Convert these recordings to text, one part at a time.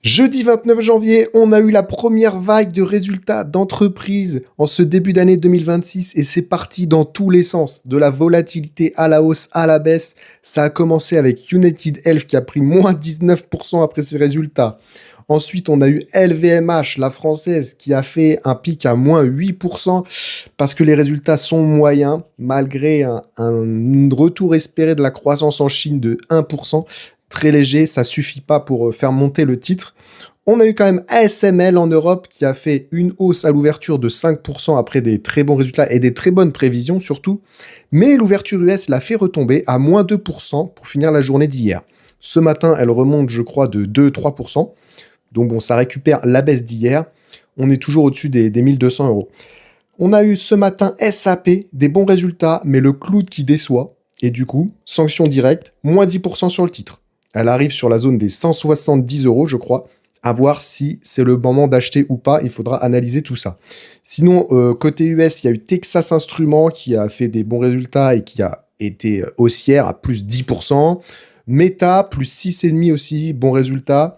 Jeudi 29 janvier, on a eu la première vague de résultats d'entreprise en ce début d'année 2026 et c'est parti dans tous les sens, de la volatilité à la hausse, à la baisse. Ça a commencé avec United Health qui a pris moins 19% après ses résultats. Ensuite, on a eu LVMH, la française, qui a fait un pic à moins 8% parce que les résultats sont moyens, malgré un retour espéré de la croissance en Chine de 1%. Très léger, ça suffit pas pour faire monter le titre. On a eu quand même ASML en Europe qui a fait une hausse à l'ouverture de 5% après des très bons résultats et des très bonnes prévisions surtout. Mais l'ouverture US l'a fait retomber à moins 2% pour finir la journée d'hier. Ce matin, elle remonte, je crois, de 2-3%. Donc bon, ça récupère la baisse d'hier. On est toujours au-dessus des 1200 euros. On a eu ce matin SAP, des bons résultats, mais le cloud qui déçoit. Et du coup, sanction directe, moins 10% sur le titre. Elle arrive sur la zone des 170 euros, je crois. À voir si c'est le moment d'acheter ou pas. Il faudra analyser tout ça. Sinon, côté US, il y a eu Texas Instruments qui a fait des bons résultats et qui a été haussière à plus 10%. Meta, plus 6,5 aussi, bon résultat.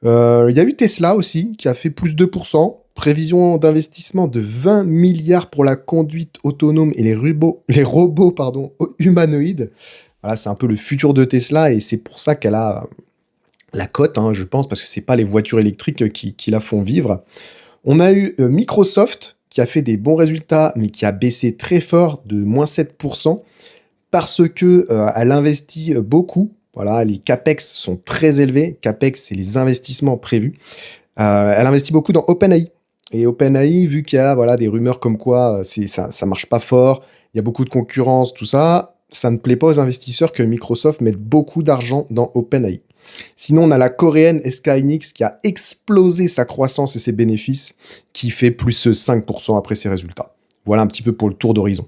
Il y a eu Tesla aussi qui a fait plus 2%. Prévision d'investissement de 20 milliards pour la conduite autonome et les robots humanoïdes. Voilà, c'est un peu le futur de Tesla et c'est pour ça qu'elle a la cote, hein, je pense, parce que c'est pas les voitures électriques qui la font vivre. On a eu Microsoft qui a fait des bons résultats, mais qui a baissé très fort de moins 7% parce que elle investit beaucoup. Voilà, les CAPEX sont très élevés. CAPEX, c'est les investissements prévus. Elle investit beaucoup dans OpenAI. Et OpenAI, vu qu'il y a des rumeurs comme quoi ça marche pas fort, il y a beaucoup de concurrence, tout ça, ça ne plaît pas aux investisseurs que Microsoft mette beaucoup d'argent dans OpenAI. Sinon, on a la coréenne SK Hynix qui a explosé sa croissance et ses bénéfices, qui fait plus 5% après ses résultats. Voilà un petit peu pour le tour d'horizon.